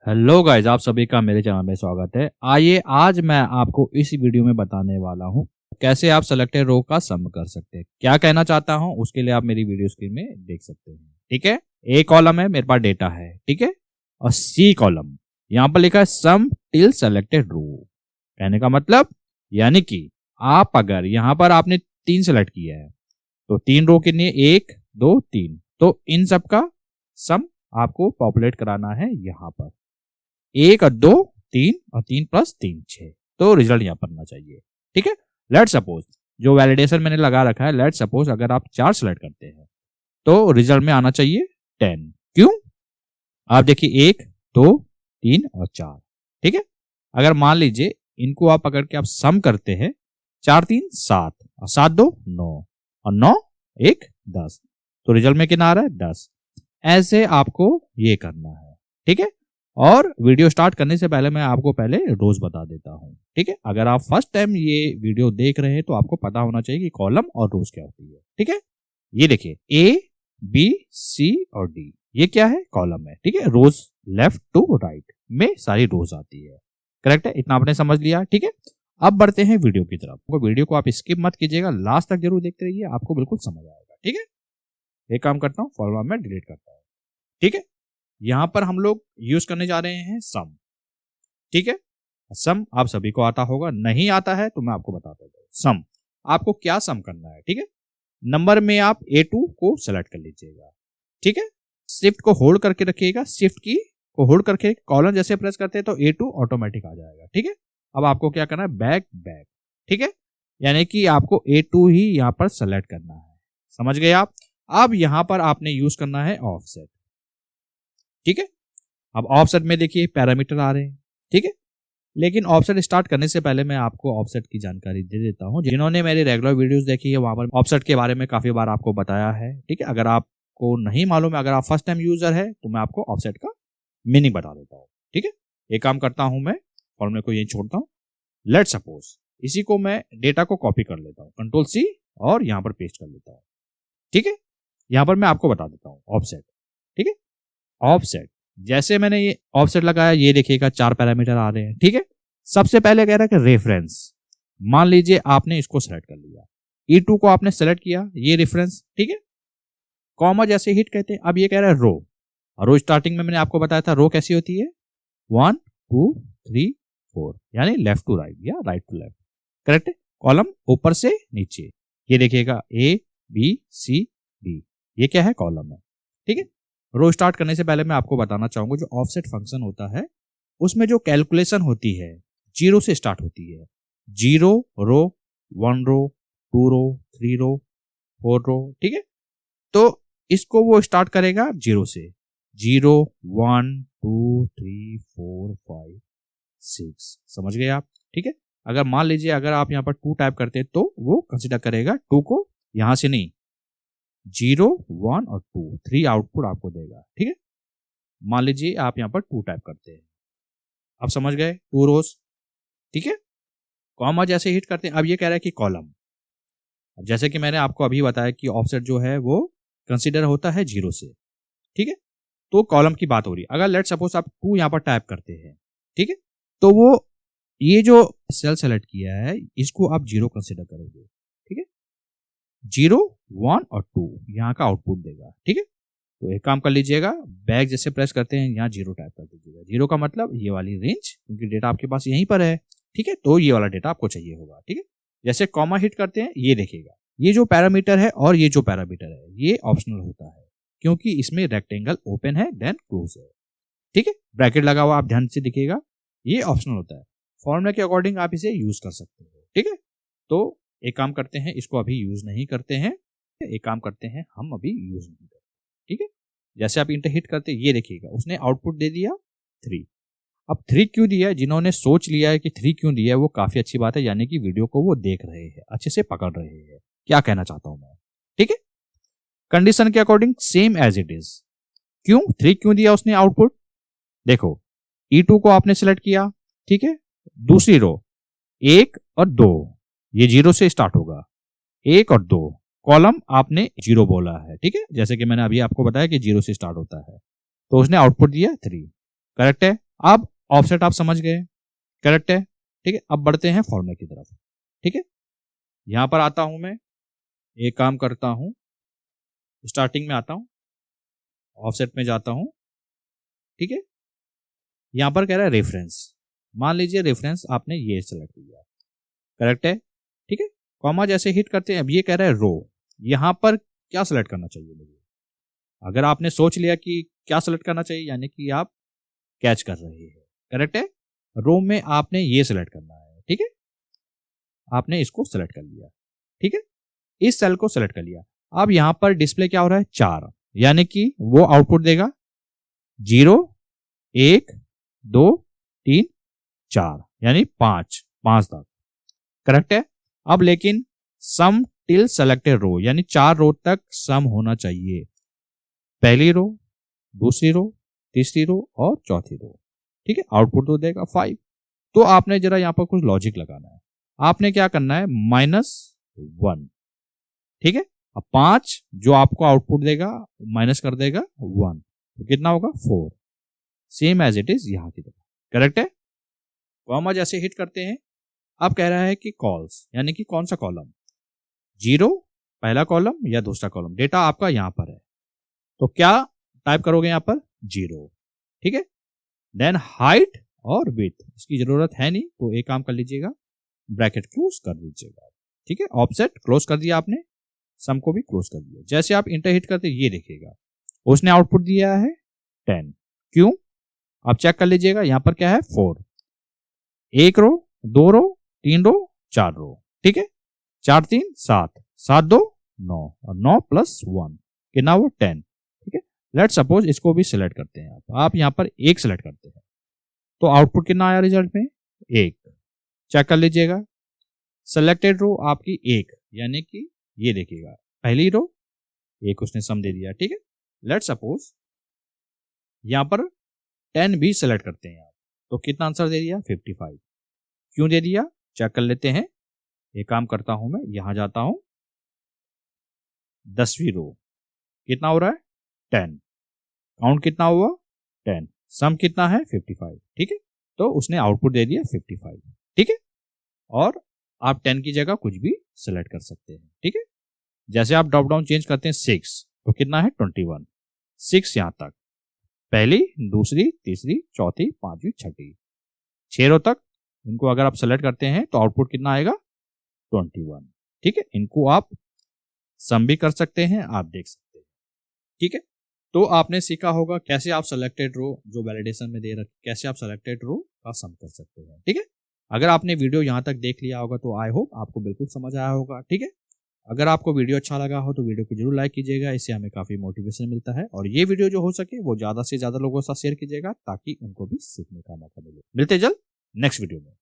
Hello guys, आप सभी का मेरे चैनल में स्वागत है। आइए आज मैं आपको इस वीडियो में बताने वाला हूं कैसे आप सेलेक्टेड रो का सम कर सकते हैं। क्या कहना चाहता हूं उसके लिए आप मेरी वीडियो स्क्रीन में देख सकते हैं। ठीक है, ए कॉलम है, मेरे पास डेटा है, ठीक है, और सी कॉलम यहाँ पर लिखा है सम टिल सेलेक्टेड रो। कहने का मतलब यानी कि आप अगर यहाँ पर आपने 3 सेलेक्ट किया है तो 3 रो कितनी है, 1 2 3, तो इन सब का सम आपको पॉपुलेट कराना है यहाँ पर। 1 और 2 3 और 3 प्लस 3 6, तो रिजल्ट यहाँ पर आना चाहिए। ठीक है, लेट सपोज जो वैलिडेशन मैंने लगा रखा है, लेट सपोज अगर आप 4 सेलेक्ट करते हैं तो रिजल्ट में आना चाहिए 10। क्यों? आप देखिए 1 2 3 और 4। ठीक है, अगर मान लीजिए इनको आप पकड़ के आप सम करते हैं, 4 3 7 और 7 2 9 और 9 1 10, तो रिजल्ट में कितना आ रहा है 10। ऐसे आपको ये करना है। ठीक है, और वीडियो स्टार्ट करने से पहले मैं आपको पहले रोज बता देता हूं। ठीक है, अगर आप फर्स्ट टाइम ये वीडियो देख रहे हैं तो आपको पता होना चाहिए कि कॉलम और रोज क्या होती है। ठीक है, ये देखिए ए बी सी और डी, ये क्या है, कॉलम है। ठीक है, रोज लेफ्ट टू राइट में सारी रोज आती है। करेक्ट है, इतना आपने समझ लिया। ठीक है, अब बढ़ते हैं वीडियो की तरफ। वीडियो को आप स्किप मत कीजिएगा, लास्ट तक जरूर देखते रहिए, आपको बिल्कुल समझ आएगा। ठीक है, एक काम करता हूँ, फॉर्मूला में डिलीट करता हूँ। ठीक है, यहां पर हम लोग यूज करने जा रहे हैं सम। ठीक है, सम आप सभी को आता होगा, नहीं आता है तो मैं आपको बताता हूँ सम आपको क्या सम करना है। ठीक है, नंबर में आप A2 को सेलेक्ट कर लीजिएगा। ठीक है, शिफ्ट को होल्ड करके रखिएगा, शिफ्ट की को होल्ड करके कॉलम जैसे प्रेस करते हैं तो A2 ऑटोमेटिक आ जाएगा। ठीक है, अब आपको क्या करना है, बैक बैक। ठीक है, यानी कि आपको A2 ही यहां पर सेलेक्ट करना है। समझ गए आप? अब यहां पर आपने यूज करना है ऑफसेट। ठीक है, अब ऑफसेट में देखिए पैरामीटर आ रहे हैं। ठीक है, लेकिन ऑफसेट स्टार्ट करने से पहले मैं आपको ऑफसेट की जानकारी दे देता हूं। जिन्होंने मेरी रेगुलर वीडियोस देखी है वहां पर ऑफसेट के बारे में काफी बार आपको बताया है। ठीक है, अगर आपको नहीं मालूम है, अगर आप फर्स्ट टाइम यूजर है तो मैं आपको ऑफसेट का मीनिंग बता देता हूँ। ठीक है, एक काम करता हूं, मैं फॉर्मूले को यही छोड़ता हूँ। लेट सपोज इसी को मैं डेटा को कॉपी कर लेता हूँ, कंट्रोल C और यहाँ पर पेस्ट कर लेता हूँ। ठीक है, यहाँ पर मैं आपको बता देता हूँ ऑफसेट। ठीक है, ऑफसेट जैसे मैंने ये ऑफसेट लगाया, ये देखिएगा 4 पैरामीटर आ रहे हैं। ठीक है, सबसे पहले कह रहा है कि रेफरेंस, मान लीजिए आपने इसको सेलेक्ट कर लिया, E2 को आपने सेलेक्ट किया, ये रेफरेंस। ठीक है, कॉमा जैसे हिट कहते हैं। अब ये कह रहा है रो, और रो स्टार्टिंग में मैंने आपको बताया था रो कैसी होती है, 1 2 3 4, यानी लेफ्ट टू राइट या राइट टू लेफ्ट। करेक्ट है, कॉलम ऊपर से नीचे, ये देखिएगा A B C D, ये क्या है, कॉलम है। ठीक है, रो स्टार्ट करने से पहले मैं आपको बताना चाहूंगा जो ऑफसेट फंक्शन होता है उसमें जो कैलकुलेशन होती है 0 से स्टार्ट होती है। 0 रो, 1 रो, 2 रो, 3 रो, 4 रो। ठीक है, तो इसको वो स्टार्ट करेगा 0 से, 0 1 2 3 4 5 6। समझ गए आप? ठीक है, अगर मान लीजिए अगर आप यहाँ पर 2 टाइप करते हैं तो वो कंसिडर करेगा 2 को, यहां से नहीं, 0 1 और 2 3 आउटपुट आपको देगा। ठीक है, मान लीजिए आप यहाँ पर 2 टाइप करते हैं, अब समझ गए, 2 रोज। ठीक है, कॉमा जैसे हिट करते हैं, अब ये कह रहा है कि कॉलम। अब जैसे कि मैंने आपको अभी बताया कि ऑफसेट जो है वो कंसीडर होता है 0 से। ठीक है, तो कॉलम की बात हो रही है। अगर लेट सपोज आप 2 यहाँ पर टाइप करते हैं, ठीक है, तो वो ये जो सेल सेलेक्ट किया है इसको आप 0 कंसीडर करोगे। ठीक है, 0 1 और 2 यहाँ का आउटपुट देगा। ठीक है, तो एक काम कर लीजिएगा, बैक जैसे प्रेस करते हैं यहाँ 0 टाइप कर दीजिएगा। 0 का मतलब ये वाली रेंज, क्योंकि डेटा आपके पास यहीं पर है। ठीक है, तो ये वाला डेटा आपको चाहिए होगा। ठीक है, जैसे कॉमा हिट करते हैं, ये देखिएगा, ये जो पैरामीटर है और ये जो पैरामीटर है ये ऑप्शनल होता है, क्योंकि इसमें रेक्टेंगल ओपन है देन क्लोज है। ठीक है, ब्रैकेट लगा हुआ आप ध्यान से दिखेगा, ये ऑप्शनल होता है। फॉर्मूला के अकॉर्डिंग आप इसे यूज कर सकते हो। ठीक है, तो एक काम करते हैं, इसको अभी यूज नहीं करते हैं, एक काम करते हैं हम अभी यूज नहीं करते। ठीक है, जैसे आप इंटर हिट करते, ये देखिएगा उसने आउटपुट दे दिया 3। अब 3 क्यों दिया है, जिन्होंने सोच लिया है कि 3 क्यों दिया है वो काफी अच्छी बात है, यानी कि वीडियो को वो देख रहे हैं, अच्छे से पकड़ रहे हैं। क्या कहना चाहता हूं मैं? ठीक है, कंडीशन के according same as it is. क्यों 3 क्यों दिया उसने आउटपुट? देखो E2 को आपने सेलेक्ट किया, ठीक है, दूसरी रो 1 और 2, ये 0 से स्टार्ट होगा, 1 और 2, कॉलम आपने 0 बोला है। ठीक है, जैसे कि मैंने अभी आपको बताया कि 0 से स्टार्ट होता है, तो उसने आउटपुट दिया 3। करेक्ट है, अब ऑफसेट आप समझ गए, करेक्ट है, ठीक है। अब बढ़ते हैं फॉर्मूले की तरफ, ठीक है। यहां पर आता हूं मैं, एक काम करता हूं, स्टार्टिंग में आता हूं, ऑफसेट में जाता हूं, ठीक है। यहां पर कह रहा है रेफरेंस, मान लीजिए रेफरेंस आपने ये सेलेक्ट किया, करेक्ट है, ठीक है। कॉमा जैसे हिट करते हैं, अब ये कह रहा है रो, यहां पर क्या सेलेक्ट करना चाहिए मुझे। अगर आपने सोच लिया कि क्या सेलेक्ट करना चाहिए, यानी कि आप कैच कर रहे हैं, करेक्ट है। रो में आपने ये सेलेक्ट करना है, ठीक है। आपने इसको सेलेक्ट कर लिया, ठीक है, इस सेल को सेलेक्ट कर लिया। अब यहां पर डिस्प्ले क्या हो रहा है, 4, यानी कि वो आउटपुट देगा 0 1 2 3 4, यानी 5 तक, करेक्ट है। अब लेकिन सम टिल सेलेक्टेड रो, यानी 4 रो तक सम होना चाहिए, पहली रो, दूसरी रो, तीसरी रो और चौथी रो, ठीक है। आउटपुट तो देगा 5। तो आपने जरा यहां पर कुछ लॉजिक लगाना है, आपने क्या करना है, -1, ठीक है। अब 5 जो आपको आउटपुट देगा माइनस कर देगा 1, तो कितना होगा 4, सेम एज इट इज यहां की तरह, करेक्ट है। कॉमा जैसे हिट करते हैं, अब कह रहा है कि कॉल्स, यानी कि कौन सा कॉलम, 0 पहला कॉलम या दूसरा कॉलम, डेटा आपका यहां पर है, तो क्या टाइप करोगे यहां पर 0, ठीक है। देन हाइट और विड्थ, इसकी जरूरत है नहीं, तो एक काम कर लीजिएगा, ब्रैकेट क्लोज कर दीजिएगा, ठीक है। ऑफसेट क्लोज कर दिया आपने, सम को भी क्लोज कर दिया। जैसे आप इंटर हिट करते ये देखिएगा, उसने आउटपुट दिया है 10, क्यों, आप चेक कर लीजिएगा, यहां पर क्या है 4, 1 रो, 2 रो, 3 रो, 4 रो, ठीक है। 4 3 7, 7 2 9 और 9 + 1 कितना हुआ 10, ठीक है। लेट सपोज इसको भी सिलेक्ट करते हैं, आप यहां पर 1 सिलेक्ट करते हैं, तो आउटपुट कितना आया रिजल्ट में 1, चेक कर लीजिएगा। सेलेक्टेड रो आपकी 1, यानी कि ये देखिएगा पहली रो 1 उसने सम दे दिया, ठीक है। लेट सपोज यहां पर 10 भी सेलेक्ट करते हैं आप, तो कितना आंसर दे दिया 55, क्यों दे दिया, चेक कर लेते हैं। एक काम करता हूं मैं, यहां जाता हूं, 10वीं रो, कितना हो रहा है 10, काउंट कितना हुआ 10, सम कितना है 55, ठीक है। तो उसने आउटपुट दे दिया 55, ठीक है। और आप 10 की जगह कुछ भी सेलेक्ट कर सकते हैं, ठीक है। जैसे आप ड्रॉप डाउन चेंज करते हैं 6, तो कितना है 21, 6 यहां तक, पहली, दूसरी, तीसरी, चौथी, पांचवी, छठी, 6 रो तक इनको अगर आप सेलेक्ट करते हैं तो आउटपुट कितना आएगा 21, ठीक है। इनको आप सम भी कर सकते हैं, आप देख सकते हैं, ठीक है। तो आपने सीखा होगा कैसे आप सेलेक्टेड रो जो वैलिडेशन में दे रखे, कैसे आप सेलेक्टेड रो का सम कर सकते हैं, ठीक है। अगर आपने वीडियो यहां तक देख लिया होगा तो आई होप आपको बिल्कुल समझ आया होगा, ठीक है। अगर आपको वीडियो अच्छा लगा हो तो वीडियो को जरूर लाइक कीजिएगा, इससे हमें काफी मोटिवेशन मिलता है। और ये वीडियो जो हो सके वो ज्यादा से ज्यादा लोगों के साथ शेयर कीजिएगा, ताकि उनको भी सीखने का मौका मिले। मिलते जल्द नेक्स्ट वीडियो में।